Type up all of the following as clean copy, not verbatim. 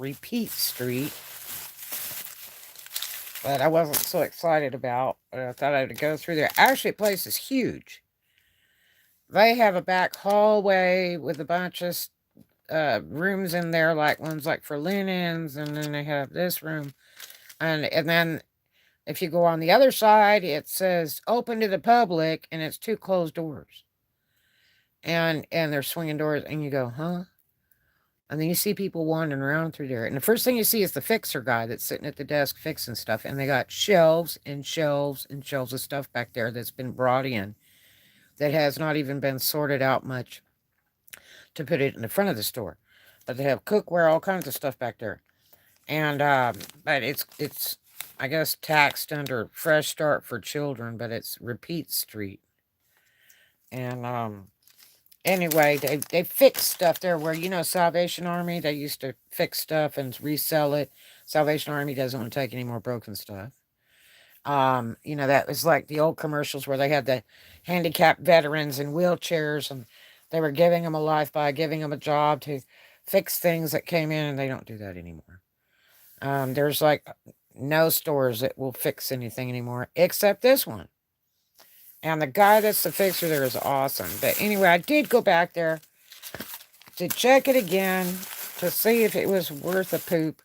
Repeat Street, but I wasn't so excited about. I thought I would go through there. Actually, the place is huge. They have a back hallway with a bunch of rooms in there, like ones like for linens, and then they have this room, and then if you go on the other side, it says open to the public, and it's two closed doors, and they're swinging doors, and you go, huh? And then you see people wandering around through there. And the first thing you see is the fixer guy that's sitting at the desk fixing stuff. And they got shelves and shelves and shelves of stuff back there that's been brought in that has not even been sorted out much to put it in the front of the store. But they have cookware, all kinds of stuff back there. And but it's I guess taxed under Fresh Start for Children, but it's Repeat Street. And anyway, they fix stuff there where, Salvation Army, they used to fix stuff and resell it. Salvation Army doesn't want to take any more broken stuff. That was like the old commercials where they had the handicapped veterans in wheelchairs, and they were giving them a life by giving them a job to fix things that came in, and they don't do that anymore. There's like no stores that will fix anything anymore except this one. And the guy that's the fixer there is awesome. But anyway, I did go back there to check it again to see if it was worth a poop.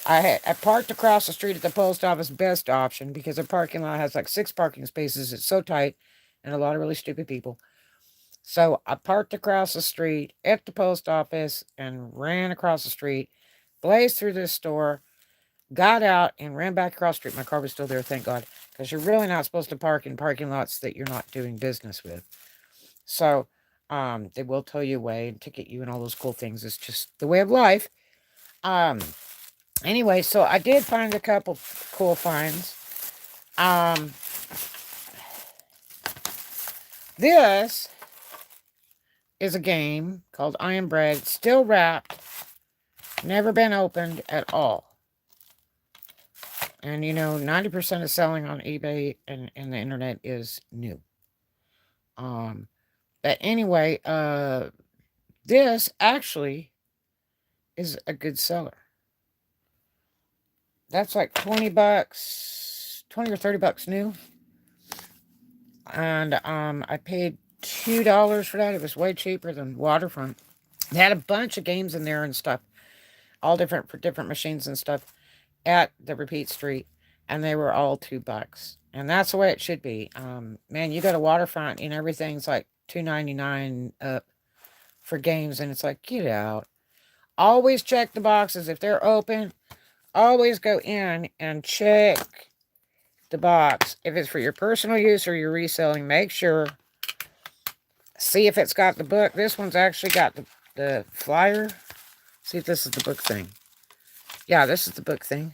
I parked across the street at the post office, best option, because the parking lot has like 6 parking spaces. It's so tight, and a lot of really stupid people. So I parked across the street at the post office and ran across the street, blazed through this store, got out, and ran back across the street. My car was still there, thank God, because you're really not supposed to park in parking lots that you're not doing business with. So they will tow you away and ticket you and all those cool things. It's just the way of life. Anyway, so I did find a couple cool finds. This is a game called I Am Bread, still wrapped, never been opened at all. And 90% of selling on eBay and the internet is new. But anyway, this actually is a good seller. That's like $20, $20 or $30 new. And I paid $2 for that. It was way cheaper than Waterfront. They had a bunch of games in there and stuff, all different for different machines and stuff at the Repeat Street, and they were all $2. And that's the way it should be. Man, you go to Waterfront and everything's like $2.99 up for games, and it's like, get out. Always check the boxes if they're open. Always go in and check the box. If it's for your personal use or you're reselling, make sure. See if it's got the book. This one's actually got the flyer. See if this is the book thing. Yeah, this is the book thing.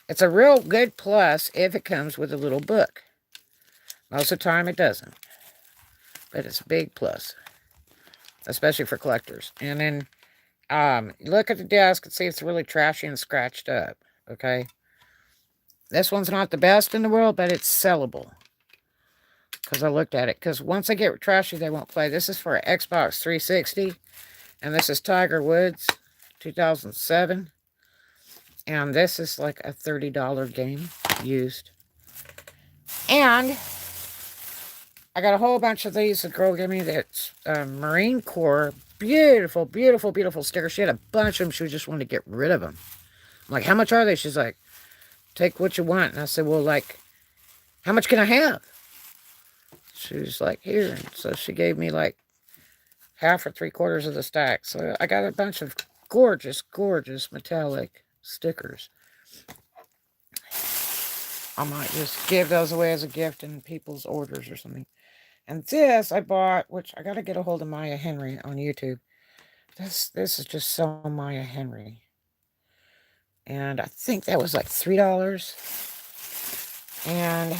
It's a real good plus if it comes with a little book. Most of the time it doesn't. But it's a big plus. Especially for collectors. And then look at the desk and see if it's really trashy and scratched up. Okay? This one's not the best in the world, but it's sellable. Because I looked at it. Because once they get trashy, they won't play. This is for an Xbox 360. And this is Tiger Woods, 2007. And this is like a $30 game used. And I got a whole bunch of these. The girl gave me that's Marine Corps. Beautiful, beautiful, beautiful stickers. She had a bunch of them. She just wanted to get rid of them. I'm like, how much are they? She's like, take what you want. And I said, well, like, how much can I have? She was like, here. And so she gave me like half or 3/4 of the stack. So I got a bunch of gorgeous, gorgeous metallic stickers. I might just give those away as a gift in people's orders or something. And this I bought, which I got to get a hold of Maya Henry on YouTube. This is just so Maya Henry. And I think that was like $3. And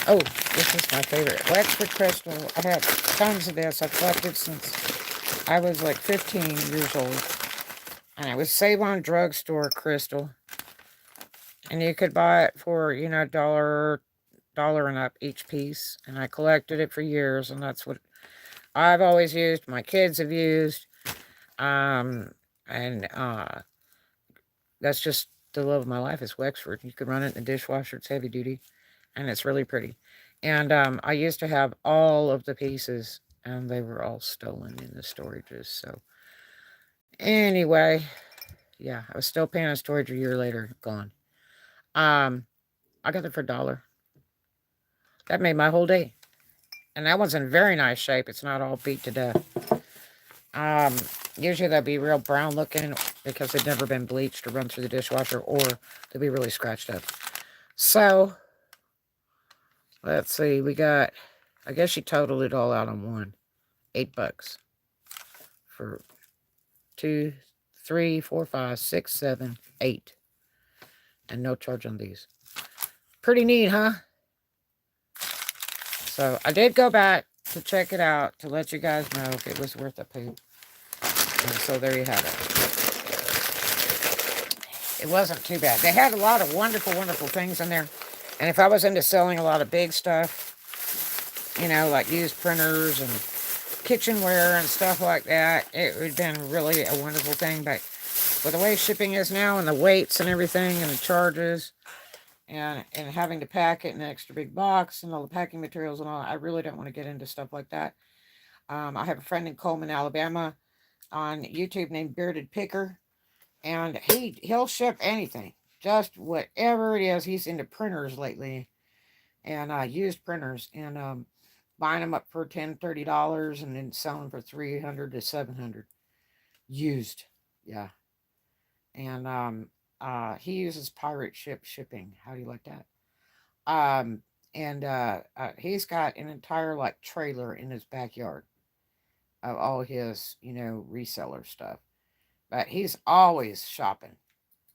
oh, this is my favorite. Wexford Crystal. I have tons of this. I've collected since I was like 15 years old. And it was Save On Drugstore crystal. And you could buy it for, $1 and up each piece. And I collected it for years. And that's what I've always used. My kids have used. And that's just the love of my life is Wexford. You can run it in the dishwasher. It's heavy duty, and it's really pretty. And I used to have all of the pieces, and they were all stolen in the storages. So anyway, yeah, I was still paying on storage a year later. Gone. Um, I got it for $1. That made my whole day. And that one's in very nice shape. It's not all beat to death. Um, Usually they'll be real brown looking because they've never been bleached or run through the dishwasher, or they'll be really scratched up. So let's see. We got. I guess she totaled it all out on one. $8 for 2, 3, 4, 5, 6, 7, 8, and no charge on these. Pretty neat, huh? So I did go back to check it out to let you guys know if it was worth the poop. And so there you have it. It wasn't too bad. They had a lot of wonderful, wonderful things in there. And if I was into selling a lot of big stuff, like used printers and kitchenware and stuff like that, it would have been really a wonderful thing. But with the way shipping is now and the weights and everything and the charges and having to pack it in an extra big box and all the packing materials and all, I really don't want to get into stuff like that. I have a friend in Coleman, Alabama on YouTube named Bearded Picker, and he'll ship anything, just whatever it is. He's into printers lately, and used printers, and buying them up for $10, $30 and then selling for $300 to $700 used. Yeah. And he uses pirate ship shipping. How do you like that? And he's got an entire like trailer in his backyard of all his reseller stuff. But he's always shopping.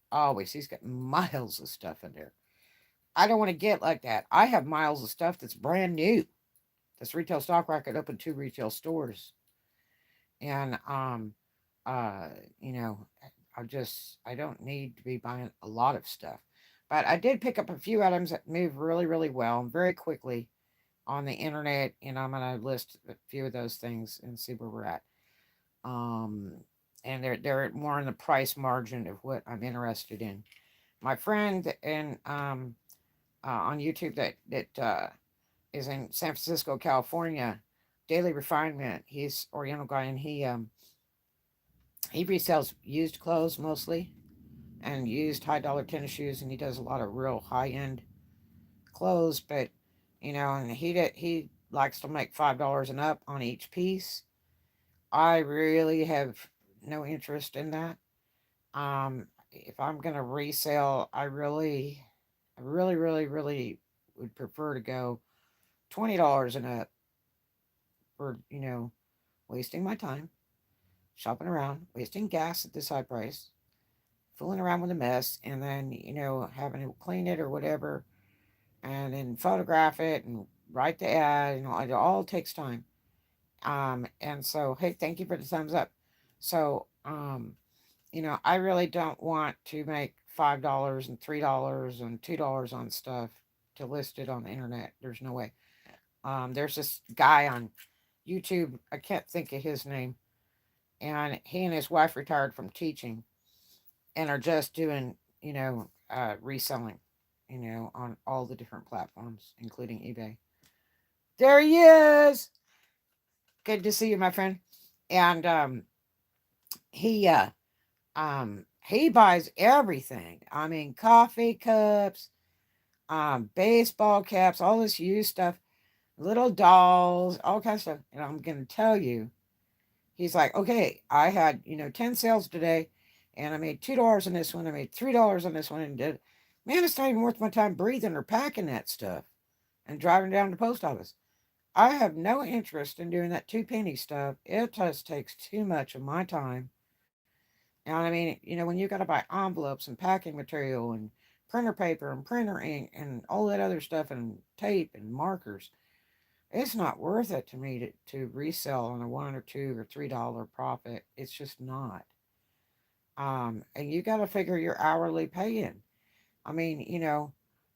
Always. He's got miles of stuff in there. I don't want to get like that. I have miles of stuff that's brand new. This retail stock where I could open 2 retail stores. And uh, you know, I don't need to be buying a lot of stuff. But I did pick up a few items that move really, really well, very quickly on the internet, and I'm gonna list a few of those things and see where we're at. Um, and they're more in the price margin of what I'm interested in. My friend and on YouTube that is in San Francisco, California, Daily Refinement. He's Oriental guy, and he resells used clothes mostly and used high dollar tennis shoes, and he does a lot of real high end clothes. But and he likes to make $5 and up on each piece. I really have no interest in that. If I'm gonna resell, I really, really, really would prefer to go $20 and up for wasting my time shopping around, wasting gas at this high price, fooling around with a mess, and then having to clean it or whatever, and then photograph it and write the ad. It all takes time. And so, hey, thank you for the thumbs up. So, I really don't want to make $5 and $3 and $2 on stuff to list it on the internet. There's no way. There's this guy on YouTube. I can't think of his name, and he and his wife retired from teaching and are just doing, reselling, on all the different platforms, including eBay. There he is. Good to see you, my friend. And he he buys everything. I mean, coffee cups, baseball caps, all this used stuff, little dolls, all kinds of stuff. And I'm gonna tell you, he's like, okay, I had 10 sales today, and I made $2 on this one. I made $3 on this one, and did. Man, it's not even worth my time breathing or packing that stuff and driving down to the post office. I have no interest in doing that two-penny stuff. It just takes too much of my time. And I mean, when you got to buy envelopes and packing material and printer paper and printer ink and all that other stuff and tape and markers, it's not worth it to me to resell on a $1 or $2 or $3 profit. It's just not. And you got to figure your hourly pay in. I mean,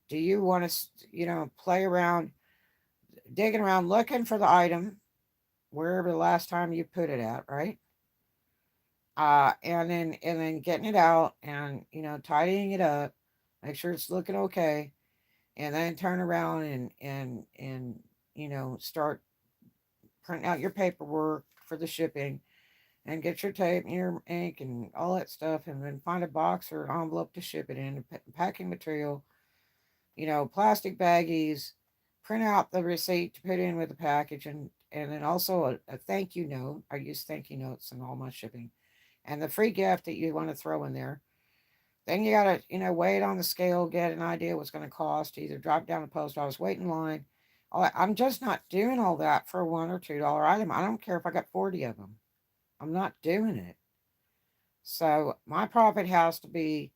do you want to, play around, digging around, looking for the item wherever the last time you put it at, right? And then getting it out and, tidying it up, make sure it's looking okay, and then turn around and start printing out your paperwork for the shipping, and get your tape and your ink and all that stuff, and then find a box or an envelope to ship it in, packing material, plastic baggies, print out the receipt to put in with the package, and then also a thank you note. I use thank you notes in all my shipping, and the free gift that you want to throw in there. Then you gotta, weigh it on the scale, get an idea what's gonna cost, either drop down the post office, wait in line. I'm just not doing all that for a $1 or $2 item. I don't care if I got 40 of them. I'm not doing it. So my profit has to be,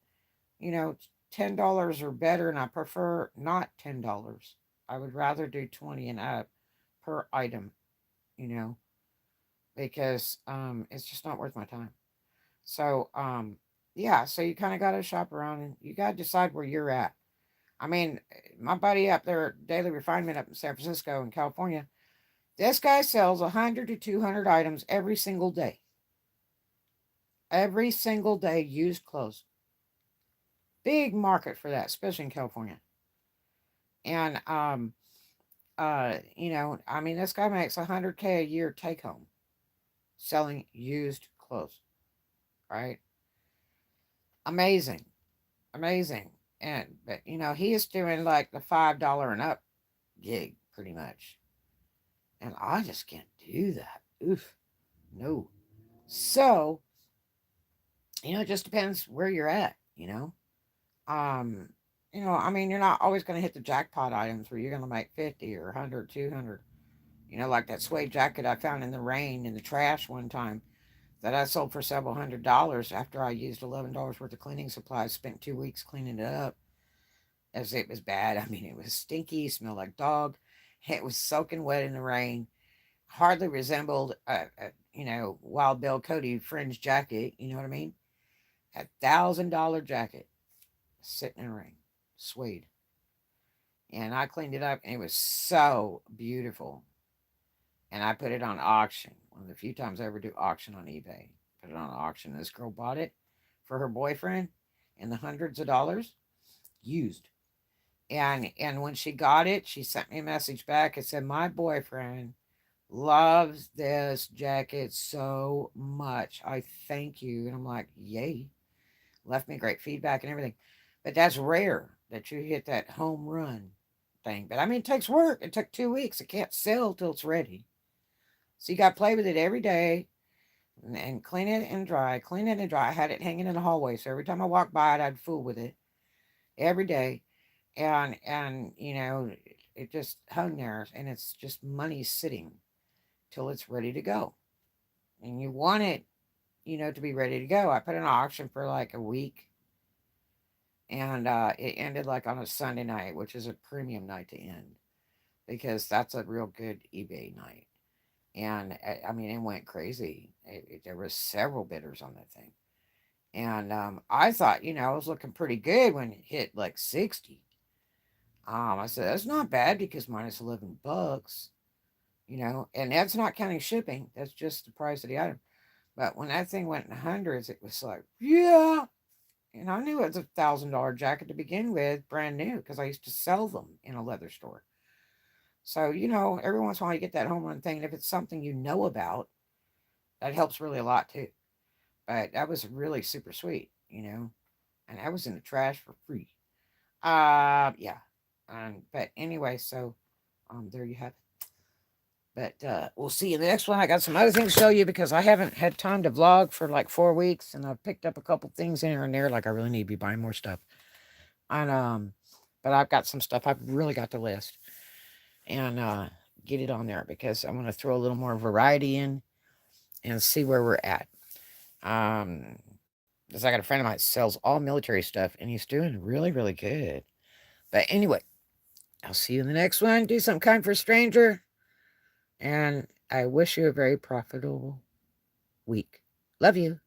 you know, $10 or better, and I prefer not $10. I would rather do 20 and up per item, you know, because it's just not worth my time. So yeah, so you kind of got to shop around and you got to decide where you're at. I mean, my buddy up there, Daily Refinement up in San Francisco in California, this guy sells 100 to 200 items every single day. Every single day, used clothes. Big market for that, especially in California. And I mean, this guy makes 100K a year take home selling used clothes, right? Amazing, amazing. And but he is doing like the $5 and up gig pretty much, and I just can't do that. Oof, no. So it just depends where you're at. Um, I mean, you're not always going to hit the jackpot items where you're going to make 50 or 100, 200. Like that suede jacket I found in the rain in the trash one time that I sold for several $100s after I used $11 worth of cleaning supplies, spent 2 weeks cleaning it up as it was bad. I mean, it was stinky, smelled like dog. It was soaking wet in the rain, hardly resembled Wild Bill Cody fringe jacket. You know what I mean? $1,000 jacket sitting in the rain, suede. And I cleaned it up, and it was so beautiful. And I put it on auction. One of the few times I ever do auction on eBay. Put it on auction. This girl bought it for her boyfriend in the hundreds of dollars, used. And when she got it, she sent me a message back. It said, "My boyfriend loves this jacket so much. I thank you." And I'm like, yay. Left me great feedback and everything. But that's rare that you hit that home run thing. But I mean, it takes work. It took 2 weeks. It can't sell till it's ready. So you got to play with it every day and clean it and dry, clean it and dry. I had it hanging in the hallway. So every time I walked by it, I'd fool with it every day. And it just hung there, and it's just money sitting till it's ready to go. And you want it, to be ready to go. I put an auction for like a week, and it ended like on a Sunday night, which is a premium night to end because that's a real good eBay night. And I mean, it went crazy. There was several bidders on that thing, and I thought, I was looking pretty good when it hit like 60. I said that's not bad because minus $11, and that's not counting shipping. That's just the price of the item. But when that thing went in hundreds, it was like, yeah. And I knew it was $1,000 jacket to begin with, brand new, because I used to sell them in a leather store. So, every once in a while you get that home run thing. And if it's something you know about, that helps really a lot too. But that was really super sweet, and that was in the trash for free. Yeah. But anyway, so there you have it. But we'll see you in the next one. I got some other things to show you because I haven't had time to vlog for like 4 weeks, and I've picked up a couple things in here and there. Like I really need to be buying more stuff. And but I've got some stuff I've really got to list and get it on there because I'm gonna throw a little more variety in and see where we're at. Because I got a friend of mine that sells all military stuff, and he's doing really, really good. But anyway, I'll see you in the next one. Do something kind for a stranger. And I wish you a very profitable week. Love you.